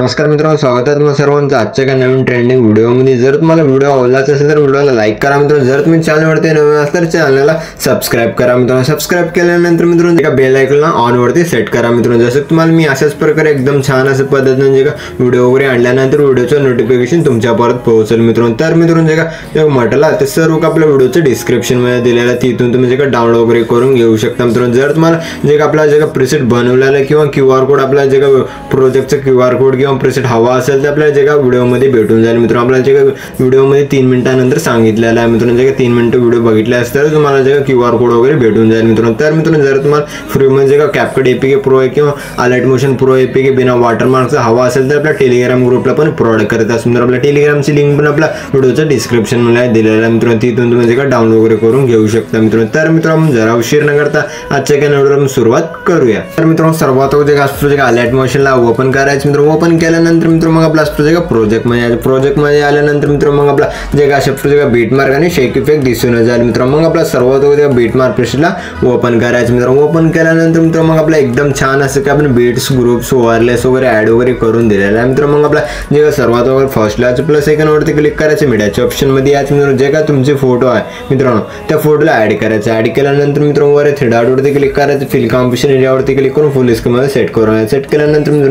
नमस्कार मित्रांनो, स्वागत आहे तुम्हाला सर्वांचं आजच्या एका नवीन ट्रेंडिंग व्हिडिओमध्ये। जर तुम्हाला व्हिडिओ आवडलाच असेल तर व्हिडिओला लाईक करा मित्रांनो। जर तुम्ही चॅनलवरती नवीन असाल तर चॅनलला सबस्क्राइब करा मित्रांनो। सबस्क्राइब केल्यानंतर मित्रांनो एका बेल आयकॉनला ऑन वरती सेट करा मित्रांनो। जसं तुम्हाला मी अशाच प्रकारे एकदम छान अशा पद्धतीने जे का व्हिडिओ वगैरे आणल्यानंतर व्हिडिओचं नोटिफिकेशन तुमच्यापर्यंत पोहोचेल मित्रांनो। तर मित्रांनो जे का म्हटलं ते सर्व आपल्या व्हिडिओचं डिस्क्रिप्शन मध्ये दिलेलं आहे, तिथून तुम्ही जे का डाउनलोड वगैरे करून घेऊ शकता मित्रांनो। जर तुम्हाला जे का आपला जे का प्रीसेट बनवलेला किंवा QR कोड आपला जे का प्रोजेक्टचा QR कोड किंवा प्रीसेट हवा असेल तर आपल्याला जे का व्हिडिओमध्ये भेटून जाईल मित्रांनो। आपल्याला जे का व्हिडिओमध्ये 3 मिनिटांनंतर सांगितलेलं आहे मित्रांनो। जे का 3 मिनिटं व्हिडिओ बघितले असतील तर तुम्हाला जे का QR कोड वगैरे भेटून जाईल मित्रांनो। तर मित्रांनो जर तुम्हाला फ्रीमध्ये जे का CapCut APK प्रो आहे किंवा Alert Motion प्रो APK बिना वॉटरमार्कचा हवा असेल तर आपल्या टेलिग्राम ग्रुपला पण प्रोव्हाइड करत असतो मित्रांनो। आपल्या टेलिग्रामची लिंक पण आपल्या व्हिडिओच्या डिस्क्रिप्शन मध्ये दिलेलं आहे मित्रांनो, तिथून तुम्ही जे का डाउनलोड वगैरे करून घेऊ शकता मित्रांनो। तर मित्रांनो जरा उशीर न करता आजच्या एका व्हिडिओला सुरुवात करूया। तर मित्रांनो सर्वात अगोदर जे असतो जे Alert Motionला ओपन करायचं मित्रांनो। ओपन केल्यानंतर मित्रांनो मग आपला असतो जे प्रोजेक्ट मध्ये आल्यानंतर मित्रांनो मग आपला जे का अशा प्रकारे बीट मार्क आणि शेक इफेक्ट दिसून जाईल मित्रांनो। मग आपला सर्वात अगोदर बीट मार्क पेजला ओपन करायचं मित्रांनो। ओपन केल्यानंतर मित्रांनो मग आपला एकदम छान असं की आपण बीट्स ग्रुप्स वायरलेस वगैरे ऍड वगैरे करून दिलेला आहे मित्रांनो। मग आपला जे का सर्वात अगोदर फर्स्टला प्लस सेकंड वरती क्लिक करायचं, मीडियाच्या ऑप्शन मध्ये याच मित्रांनो जे का तुमचे फोटो आहे मित्रांनो त्या फोटोला ऍड करायचं। ऍड केल्यानंतर मित्रांनो वर 3 डॉट वरती क्लिक करायचं, फिल कॉम्पोजिशन एरियावरती क्लिक करून फुल स्क्रीन मध्ये सेट करून सेट केल्यानंतर मित्रांनो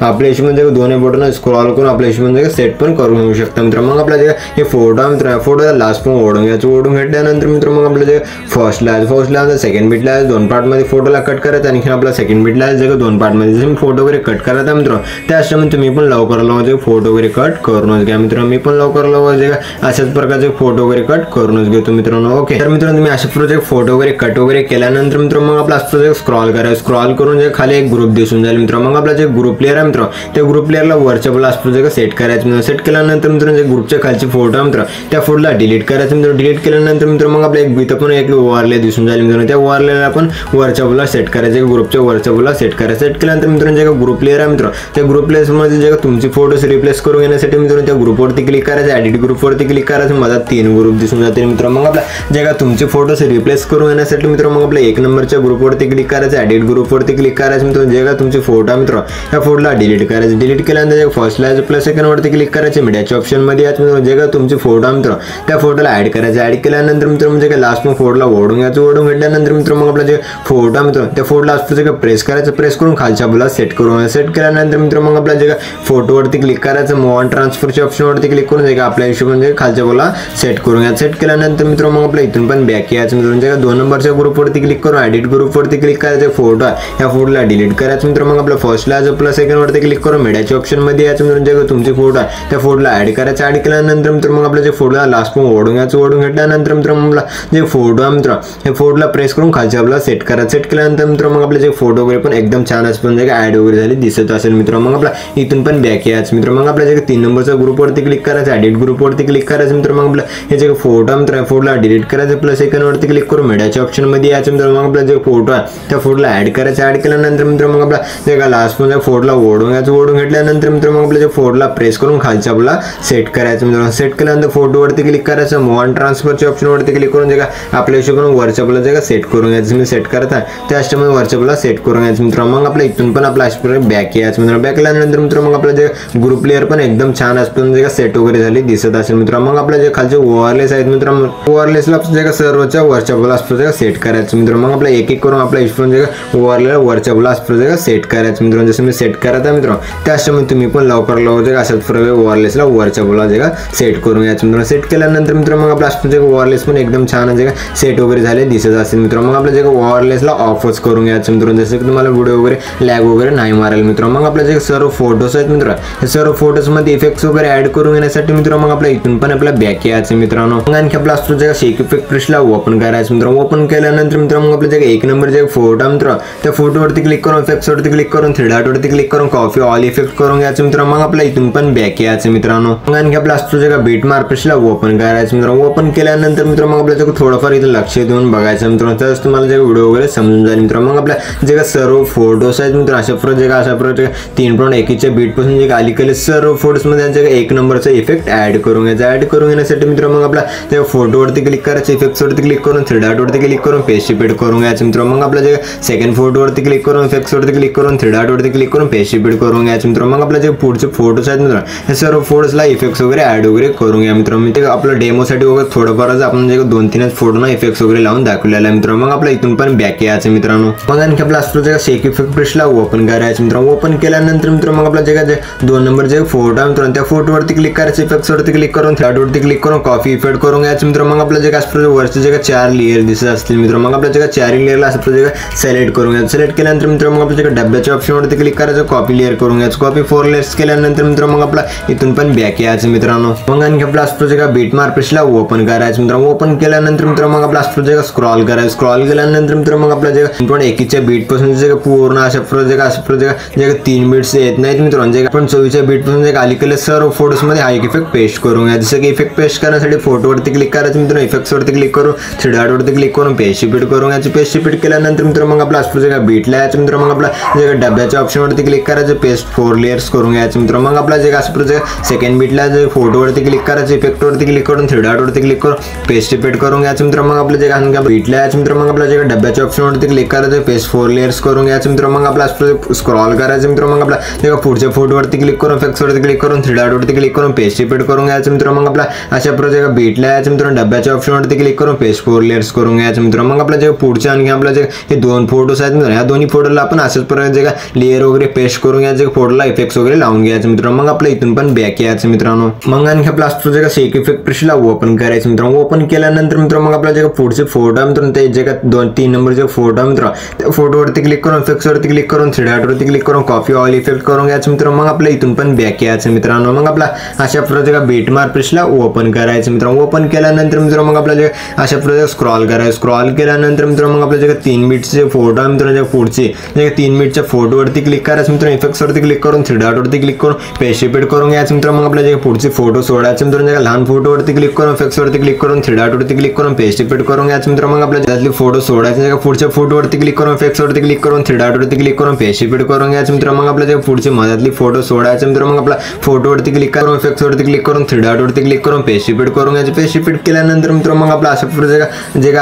आपल्या हिशोबाने दोन्ही बटन स्क्रॉल करून आपल्या हिशोबाने सेट पण करून घेऊ शकता मित्रांनो। मग आपला जे हे फोटो मित्रांनो फोटोला लास्ट पण ओढून घ्यायचं। ओढून घेतल्यानंतर मित्रांनो मग आपलं जे फर्स्टला सेकंड बीटला 2 पार्ट मध्ये फोटोला कट करायचं आणि आपला सेकंड बीटला जे 2 पार्ट मध्ये जसं फोटो वगैरे कट करायचा मित्रांनो त्याच्यामध्ये तुम्ही पण लवकर फोटो वगैरे कट करूनच घ्या मित्रांनो। मी पण लवकर जे अशाच प्रकारचे फोटो वगैरे कट करूनच घेतो मित्रांनो। ओके तर मित्रांनो तुम्ही अशा प्रोजेक्ट फोटो वगैरे कट वगैरे केल्यानंतर मित्रांनो मग आपला प्रोजेक्ट स्क्रॉल करायचं। स्क्रॉल करून जे खाली एक ग्रुप दिसून जाईल मित्रांनो। मग आपला जे ग्रुप प्लेयर आहे मित्रांनो त्या ग्रुप प्लेयरला वरच्या प्लस प्रोजेक्ट सेट करायचं मित्रांनो। सेट केल्यानंतर मित्रांनो जे ग्रुपच्या खालचे फोटो आहे मित्रांनो त्या फोटोला डिलीट करायचं मित्रांनो। डिलीट केल्यानंतर मित्रांनो मग आपला एक इथं पण एक ओव्हरले दिसून जाईल मित्रांनो। त्या ओव्हरलेला आपण वरच्या प्लस सेट करायचं, ग्रुपच्या वरच्या प्लस सेट करायचं। सेट केल्यानंतर मित्रांनो जे ग्रुप प्लेयर आहे मित्रांनो त्या ग्रुप प्लेयर मध्ये जे तुमची फोटोज रिप्लेस करून घेण्यासाठी मित्रांनो त्या ग्रुपवरती क्लिक करायचं, एडिट ग्रुपवरती क्लिक करायचं। मला 3 ग्रुप दिसून जातील मित्रांनो। मग आपला जे का तुमचे फोटोज रिप्लेस करून घेण्यासाठी मित्रांनो मग आपल्या 1 नंबरच्या ग्रुपवरती क्लिक करायचं, एडिट ग्रुपवरती क्लिक करायचं मित्रांनो। जे का तुमचे फोटो आहे मित्रांनो त्या फोटोला डिलीट करायचं। डिलीट केल्यानंतर फर्स्टला प्लस सेकंड वरती क्लिक करायचं, मीडियाच्या ऑप्शन मध्ये याच मित्रांनो जे का तुमचे फोटो आहे मित्रांनो त्या फोटोला ऍड करायचं। ऍड केल्यानंतर मित्रांनो जे का लास्ट मग फोटोला ओढून घ्यायचं। ओढून घेतल्यानंतर मित्रांनो मग आपला जे फोटो आहे मित्रांनो त्या फोटोला असतो जे का प्रेस करायचं, प्रेस करून खालच्या बाजूला सेट करून सेट केल्यानंतर मित्रांनो मग आपला जे का फोटोवरती क्लिक करायचं, मूव ऑन ट्रान्सफरच्या ऑप्शन वरती क्लिक करून जे का आपल्या हिशोबाने खालच्या बाजूला सेट करून घ्या। सेट केल्यानंतर मित्रांनो मग आपल्या इथून पण बॅक यायचं मित्रांनो। जे का 2 नंबरच्या ग्रुपवरती क्लिक करून एडिट ग्रुपवरती क्लिक करायचं, फोटो आहे या फोटोला डिलीट करायचं मित्रांनो। मग आपल्या फर्स्टला प्लस सेकंड वरती क्लिक करून मीडियाच्या ऑप्शन मध्ये यायचं मित्रांनो। जे तुमचे फोटो आहे त्या फोटोला ऍड करायचं। ऍड केल्यानंतर मित्रांनो मग आपल्या जे फोटोला लास्ट पण ओढून घ्यायचं। ओढून घेतल्यानंतर मित्रांनो आपला जे फोटो आहे मित्रांनो हे फोटोला प्रेस करून खालच्या बाजूला सेट करायचं। सेट केल्यानंतर मित्रांनो मग आपले जे फोटो वगैरे पण एकदम छान असं पण जे ऍड वगैरे झाली दिसत असेल मित्रांनो। मग आपला इथून पण बॅक यायचं मित्रांनो। मग आपल्या जे 3 नंबरच्या ग्रुपवरती क्लिक करायचं, एडिट ग्रुपवरती क्लिक करायचं मित्रांनो। मग आपला हे जे फोटो मित्रांनो फोटोला डिलीट करायचं, प्लस सेकंड वरती क्लिक करून मीडियाच्या ऑप्शन मध्ये यायचं मित्रांनो। मग आपला जे फोटो आहे त्या फोटोला ऍड करायचं। ऍड केल्यानंतर मित्रांनो मग आपला जे का लास्ट मध्ये फोटोला ओढून घ्यायचं। ओढून घेतल्यानंतर मित्रांनो मग आपल्या जे फोटोला प्रेस करून खालच्या बाजूला सेट करायचं मित्रांनो। सेट केल्यानंतर फोटोवरती क्लिक करायचं, मूव ऑन ट्रान्सफरच्या ऑप्शन वरती क्लिक करून जे का आपल्या हिशोबाने वरच्या बाजूला जे का सेट करून घ्यायचं। मी सेट करत आहे त्या हिशोबाने वरच्या बाजूला सेट करून घ्यायचं मित्रांनो। मग आपल्या इथून पण आपला अशा प्रकारे बॅक यायचं मित्रांनो। बॅक केल्यानंतर मित्रांनो मग आपला जे ग्रुप प्लेयर पण एकदम छान असतं जे का सेट वगैरे झाली दिसत असेल मित्रांनो। मग आपल्या जे खालचे ओव्हरलेस आहेत मित्रांनो ओव्हरलेसला जे का सर्वच्या वरच्या बाजूला असतो जे का सेट करायचं मित्रांनो। मग आपला एक करून आपल्या हिशोबाने जे का ओव्हरलेस वरच्या बाजूला असतो जे का सेट करायचं मित्रांनो। जसं मी सेट करत आहे मित्रांनो त्या हिशोबाने तुम्ही पण लवकर जे अशाच प्रकारे ओव्हरलेसला वरच्या बाजूला जे का सेट करून घ्यायचं मित्रांनो। सेट केल्यानंतर मित्रांनो मग आपला असतो जे ओव्हरलेस पण एकदम छान जे का सेट वगैरे झाले दिसत असेल मित्रांनो। मग आपल्या जे ओव्हरलेसला ऑफच करून घ्यायचं मित्रांनो, जसं की तुम्हाला व्हिडिओ वगैरे लॅग वगैरे नाही मारेल मित्रांनो। मग आपल्या जे सर्व फोटोज आहेत मित्रांनो हे सर्व फोटोज मध्ये इफेक्ट्स वगैरे ऍड करून घेण्यासाठी मित्रांनो मग आपल्या इथून पण आपला बॅक यायचं मित्रांनो। मग आणखी आपला असतो जे शेक इफेक्ट पेजला ओपन करायचं मित्रांनो। ओपन केल्यानंतर मित्रांनो मग आपल्या जे 1 नंबर जे फोटो आहे मित्रांनो त्या फोटोवरती क्लिक करून इफेक्ट्स वरती क्लिक करून 3 डॉट वरती क्लिक करून कॉपी ऑल इफेक्ट करून घ्यायचं मित्रांनो। मग आपल्या इथून पण बॅक यायचं मित्रांनो। मग आणखी आपला असतो जे बीट मार्क पेजला ओपन करायचं मित्रांनो। ओपन केल्यानंतर मित्रांनो मग आपल्या थोडंफार इथं लक्ष देऊन बघायचं मित्रांनो, तरच तुम्हाला जे व्हिडिओ वगैरे समजून जाईल मित्रांनो। मग आपल्या जे का सर्व फोटोज आहेत मित्रांनो अशा प्रकारे 3.1 बीट पासून जे अलीकडे सर्व फोटोज मध्ये 1 नंबरचा इफेक्ट ऍड करून घ्यायचा। ऍड करून घेण्यासाठी मित्रांनो मग आपला त्या फोटोवरती क्लिक करायचं, इफेक्ट्स वरती क्लिक करून 3 डॉट वरती क्लिक करून पेस्ट रिपीट करून घ्यायचं मित्रांनो। मग आपल्या जे सेकंड फोटोवरती क्लिक करून इफेक्ट्स वरती क्लिक करून 3 डॉट वरती क्लिक करून पेस्ट रिपीट करून घ्यायचं मित्रांनो। मग आपल्या जे पुढचे फोटोज आहेत मित्रांनो हे सर्व फोटोजला इफेक्ट्स वगैरे ऍड वगैरे करून घ्या मित्रांनो. ते आपलं डेमोसाठी वगैरे थोडंफारच आपण जे 2-3 फोटोना इफेक्ट्स वगैरे लावून दाखवलेला आहे मित्रांनो. मग आपल्या इथून पण बॅक यायचं मित्रांनो. मग आणखी आपला असतो शेक इफेक्ट ब्रशला ओपन करायचं मित्रांनो. ओपन केल्यानंतर मित्रांनो मग आपला जे 2 नंबर जे फोटो आहे मित्रांनो त्या फोटोवरती क्लिक करायचं, इफेक्ट्स वरती क्लिक करून थर्डवरती क्लिक करून कॉपी इफेक्ट करून घ्यायचं मित्रांनो. मग आपलं जे काय वरचे जे 4 लेअर दिसत असतील मित्रांनो मग आपल्या जे 4 लेअरला असं जे सिलेक्ट करून घ्यायचं. सिलेक्ट केल्यानंतर मित्रांनो मग आपल्या डब्याच्या ऑप्शनवरती क्लिक करायचं, कॉपी लेअर करून घ्यायचं. कॉपी 4 लेयर्स केल्यानंतर मित्रांनो मग आपला इथून पण बॅक यायचं मित्रांनो. मग आणखी आपला असतो जे बीट मार्क ब्रशला ओपन करायचं मित्रांनो. ओपन केल्यानंतर मित्रांनो मग आपला असतो जे स्क्रॉल करायचं. स्क्रॉल केल्यानंतर मित्रांनो मग आपला जे 21च्या बीट पासून जे पूर्ण अशा प्रोजेक्ट जे 3 बीट्स येत नाहीत मित्रांनो जे आपण 24च्या बीट पासून जे खाली केले सर्व फोटोज मध्ये हा एक इफेक्ट पेस्ट करून घ्या. जसं की इफेक्ट पेस्ट करण्यासाठी फोटोवरती क्लिक करायचं मित्रांनो, इफेक्ट्स वरती क्लिक करून 3 डॉट वरती क्लिक करून पेस्ट रिपीट करून घ्यायचं. पेस्ट रिपीट केल्यानंतर मित्रांनो मग आपला असतो जे बीटला यायचं मित्रांनो. मग आपला जे डब्याच्या ऑप्शनवरती क्लिक करायचं, पेस्ट 4 लेयर्स करून घ्यायचं मित्रांनो. मग आपला जे सेकंड बीटला जे फोटोवरती क्लिक करायचं, इफेक्ट वरती क्लिक करून 3 डॉट वरती क्लिक करून पेस्ट रिपीट करून घ्यायचं मित्रांनो. मग आपल्या जे बीटला यायचं मित्रांनो. मग आपल्या जे डब्याच्या ऑप्शनवरती क्लिक करायचं, पेस्ट 4 लेयर्स करून घ्यायचं मित्रांनो. मग आपला स्क्रॉल करायचं मित्रांनो. मग आपला जे पुढच्या फोटोवरती क्लिक करून इफेक्ट्स वरती क्लिक करून 3 डॉट वरती क्लिक करून पेस्ट रिपीट करून घ्यायचं मित्रांनो. मग आपला अशा प्रोजेक्ट बीटला यायचं मित्रांनो. डब्याच्या ऑप्शनवरती क्लिक करून पेस्ट 4 लेयर्स करून घ्यायचं मित्रांनो. मग आपल्या जे पुढचे आणखी आपल्या जे हे 2 फोटोज आहेत मित्रांनो या दोन्ही फोटोला आपण अशाच प्रकारे जे लेयर वगैरे पेस्ट करून घ्यायचं, फोटोला इफेक्ट्स वगैरे लावून घ्यायचं मित्रांनो. मग आपल्या इथून पण बॅक यायचं मित्रांनो. मग आणखी आपला असतो जे शेक इफेक्ट ब्रशला ओपन करायचं मित्रांनो. ओपन केल्यानंतर मित्रांनो मग आपल्या जे पुढचे फोटो मित्रांनो ते जे 2-3 नंबरचे फोटो मित्रांनो त्या फोटोवरती क्लिक करून इफेक्ट्स वरती क्लिक करून 3 डॉट वरती क्लिक करून कॉपी ऑल इफेक्ट करून घ्यायचं मित्रांनो. मग आपल्या इथून पण बॅक यायचं मित्रांनो. मग आपला अशा प्रकारे बीट मार्क ब्रशला ओपन करायचं मित्रांनो. ओपन केल्यानंतर मित्रांनो मग आपल्या जे अशा प्रकारे स्क्रॉल करायचं. स्क्रॉल केल्यानंतर मित्रांनो मग आपल्या जे 3 बीटचे फोटो आहे मित्रांनो जे पुढचे जे 3 बीटच्या फोटोवरती क्लिक करायचं मित्रांनो. इफेक्ट्स वरती क्लिक करून 3 डॉट वरती क्लिक करून पेस्ट रिपीट करून घ्यायचं मित्रांनो. मग आपल्या जे पुढचे फोटो सोडायचे मित्रांनो जे लहान फोटोवरती क्लिक करून इफेक्ट्स वरती क्लिक करून 3 डॉट वरती क्लिक करून पेस्ट रिपीट करून घ्यायचं मित्रांनो. मग आपल्या त्यातले फोटो सोडायचे जे पुढच्या फोटोवरती क्लिक करून इफेक्ट्स वरती क्लिक करून 3 डॉट वरती क्लिक करून पेस्ट रिपीट करून घ्यायचं मित्रांनो. मग आपल्या जे पुढचे मधातली फोटो सोडायचे मित्रांनो. मग आपला फोटोवरती क्लिक करून इफेक्ट्स वरती क्लिक करून 3 डॉट वरती क्लिक करून पेस्ट रिपीट करून घ्यायचं. पेस्ट रिपीट केल्यानंतर मित्रांनो मग आपला अशा प्रकारे जे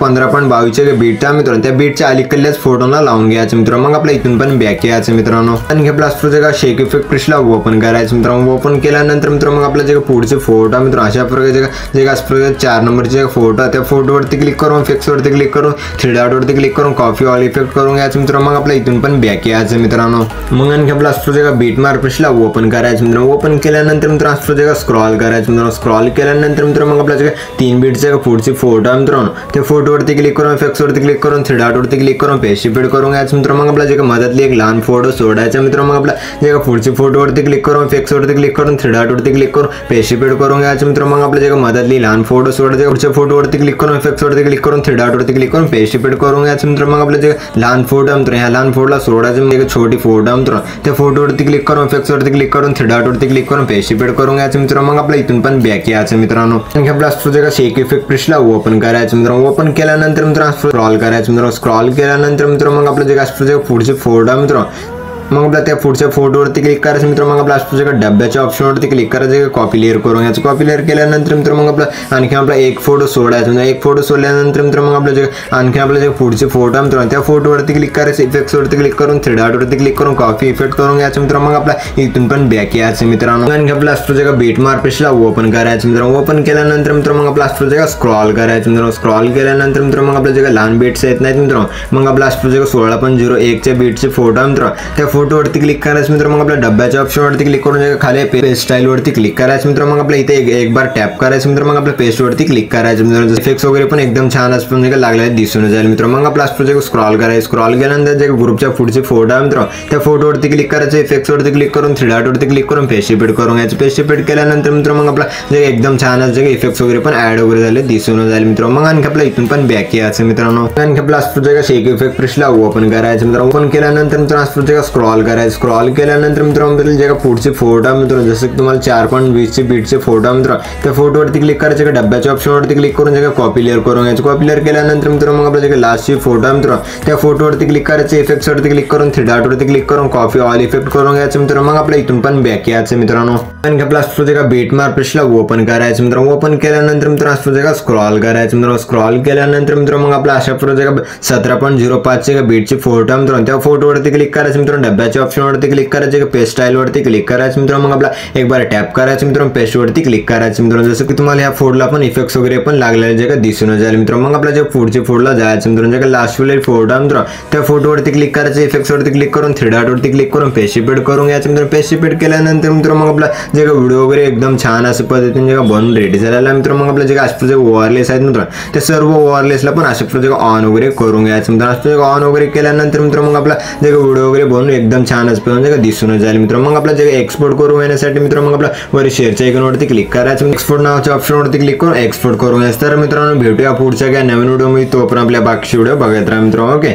15.22चे बीट आहे मित्रांनो त्या बीटच्या अलीकडल्याच फोटोना लावून घ्यायचं मित्रांनो. मग आपल्या इथून पण बॅक यायचं मित्रांनो. आणि आपला असतो जे शेक इफेक्ट ब्रशला ओपन करायचं मित्रांनो. ओपन केल्यानंतर मित्रांनो मग आपल्या जे पुढचे फोटो मित्रांनो अशा प्रकारे जे 4 नंबरचे फोटो त्या फोटोवरती क्लिक करून इफेक्ट्स वरती क्लिक करून 3 डॉट वरती क्लिक करून कॉपी ऑल इफेक्ट करून घ्यायचं मित्रांनो. मग आपल्या इथून पण बॅक यायचं मित्रांनो. मग आणखी आपला असतो जे बीट मार्क ब्रशला ओपन करायचं मित्रांनो. ओपन केल्यानंतर मित्रांनो असतो जे स्क्रॉल करायचं मित्रांनो. स्क्रॉल केल्यानंतर मित्रांनो मग आपल्या जे 3 बीटचे पुढचे फोटो मित्रांनो त्या फोटोवरती क्लिक करून इफेक्ट्स वरती क्लिक करून 3 डॉट वरती क्लिक करून पेस्ट रिपीट करून घ्यायचं मित्रांनो. मग आपला जे मधातली एक लहान फोटो सोडायचा मित्रांनो. मग आपला जे पुढचे फोटोवरती क्लिक करून इफेक्ट्स वरती क्लिक करून 3 डॉट वरती क्लिक करून पेस्ट रिपीट करून घ्यायचं मित्रांनो. मग आपल्या जे मधातली लहान फोटो सोडायचे पुढच्या फोटोवरती क्लिक करून इफेक्ट्स वरती क्लिक करून 3 डॉट वरती क्लिक करून पेस्ट रिपीट करून घ्यायचं मित्रांनो. मग आपल्या जे लहान फोटो मित्रांनो ह्या लहान फोटोला सोडायचं म्हणजे एक छोटी फोटो मित्रांनो त्या फोटोवरती क्लिक करून इफेक्ट्स वरती क्लिक करून 3 डॉट वरती क्लिक करून पेस्ट रिपीट करून घ्यायचं मित्रांनो. मग आपल्या इथून पण बॅक यायचं मित्रांनो. आणखी आपला असतो जे शेक इफेक्ट ब्रशला ओपन करायचं मित्रांनो. ओपन केल्यानंतर मित्रांनो स्क्रॉल करायचं मित्रांनो. स्क्रॉल केल्यानंतर मित्रांनो मग आपलं जे पुढचे फोटो मित्रांनो मग आपल्या त्या पुढच्या फोटोवरती क्लिक करायचं मित्रांनो. मग आपला असतो डब्याच्या ऑप्शनवरती क्लिक करायचं, कॉपी लेअर करून घ्यायचं. कॉपी लेअर केल्यानंतर मित्रांनो मग आपला आणखी आपला एक फोटो सोडायचा. म्हणजे एक फोटो सोडल्यानंतर मित्रांनो मग आपल्या जे आणखी आपले जे पुढचे फोटो मित्रांनो त्या फोटोवरती क्लिक करायचं, इफेक्ट्स वरती क्लिक करून 3 डॉट वरती क्लिक करून कॉपी इफेक्ट करून घ्यायचं मित्रांनो. मग आपला इथून पण बॅक यायचं मित्रांनो. आणखी आपला असतो जे बीट मार्क ब्रशला ओपन करायचं मित्रांनो. ओपन केल्यानंतर मित्रांनो मग आपला असतो जे स्क्रॉल करायचं मित्रांनो. स्क्रॉल केल्यानंतर मित्रांनो मग आपल्या जे लहान बीट्स येत नाहीत मित्रांनो. मग आपला असतो जे 16.01च्या बीटचे फोटो मित्रांनो त्या फोटोवरती क्लिक करायचं मित्रांनो. मग आपल्या डब्याच्या ऑप्शनवरती क्लिक करून खाली पेस्ट स्टाईल वरती क्लिक करायचं मित्रांनो. मग आपल्या इथे एक बार टॅप करायचं मित्रांनो. मग आपल्या पेस्ट वरती क्लिक करायचं मित्रांनो. इफेक्ट्स वगैरे पण एकदम छान असं म्हणजे लागले दिसून जाईल मित्रांनो. मग आपला असतो स्क्रॉल करायचं. स्क्रॉल केल्यानंतर जे ग्रुपच्या पुढचे फोटो आहे मित्रांनो त्या फोटोवरती क्लिक करायचं, इफेक्ट्स वरती क्लिक करून 3 डॉट वरती क्लिक करून पेस्ट रिपीट करून घ्यायचं. पेस्ट रिपीट केल्यानंतर मित्रांनो मग आपला जे एकदम छान असं इफेक्ट्स वगैरे पण ऍड वगैरे झाले दिसून जाईल मित्रांनो. मग आणखी आपल्या इथून पण बॅक यायचं मित्रांनो. आणखी आपला असतो शेक इफेक्ट ब्रशला ओपन करायचं मित्रांनो. ओपन केल्यानंतर मित्रांनो स्क्रॉल करायचं. स्क्रॉल केल्यानंतर मित्रांनो जे पुढचे फोटो मित्रांनो जसं की तुम्हाला 4.20चे बीटचे फोटो मित्रांनो त्या फोटोवरती क्लिक करायचे, डब्याच्या ऑप्शनवरती क्लिक करून जे कॉपी लेअर करून घ्यायचं. कॉपी लेअर केल्यानंतर मित्रांनो मग आपल्या जे लास्टचे फोटो मित्रांनो त्या फोटोवरती क्लिक करायचे, इफेक्ट्स वरती क्लिक करून 3 डॉट वरती क्लिक करून कॉपी ऑल इफेक्ट करून घ्यायचं मित्रांनो. मग आपल्या इथून पण बॅक यायचं मित्रांनो. आणि आपला असतो जे बीट मार्क ब्रशला ओपन करायचं मित्रांनो. ओपन केल्यानंतर मित्रांनो असतो जे स्क्रॉल करायचं मित्रांनो. स्क्रॉल केल्यानंतर मित्रांनो मग आपला अशा प्रकारे 17.05चे बीटचे फोटो मित्रांनो त्या फोटोवरती क्लिक करायचं मित्रांनो. डब्याच्या ऑप्शनवरती क्लिक करायचे, पेस्ट स्टाईलवरती क्लिक करायचं मित्रांनो. मग आपला एक बार टॅप करायचं मित्रांनो, पेस्टवरती क्लिक करायचं मित्रांनो. जसं की तुम्हाला ह्या फोल्डला पण इफेक्ट्स वगैरे पण लागलेले जे का दिसून जाईल मित्रांनो. मग आपला जे पुढच्या फोल्डला जायचं मित्रांनो, जे का लास्ट वाला फोल्डर आहे मित्रांनो, त्या फोटोवरती क्लिक करायचं, इफेक्ट्सवरती क्लिक करून थ्री डॉटवरती क्लिक करून पेज शिपेड करून घ्यायचं मित्रांनो. पेज शिपेड केल्यानंतर मित्रांनो मग आपला जे का व्हिडिओ वगैरे एकदम छान अशा पद्धतीने जे का बनून रेडी झालेला आहे मित्रांनो. मग आपलं जे का अशा ओव्हरलेस आहेत मित्रांनो, ते सर्व ओव्हरलेसला पण अशा प्रकारे ऑन वगैरे करून घ्यायचं मित्रांनो. असं ऑन वगैरे केल्यानंतर मित्रांनो मग आपला जे का व्हिडिओ वगैरे बनवून एकदम छान असं जे का दिसून जाईल मित्रांनो. मग आपला जे एक्सपोर्ट करून घेण्यासाठी मित्रांनो मग आपला वर शेअरच्या आयकॉनवरती क्लिक करायचं, एक्सपोर्ट नावाच्या ऑप्शनवरती क्लिक करून एक्सपोर्ट करून घ्यायचं. तर मित्रांनो भेटूया पुढच्या काय नवीन व्हिडिओ मध्ये. तो पण आपल्या बाकीचे व्हिडिओ बघत राहा मित्रांनो. ओके.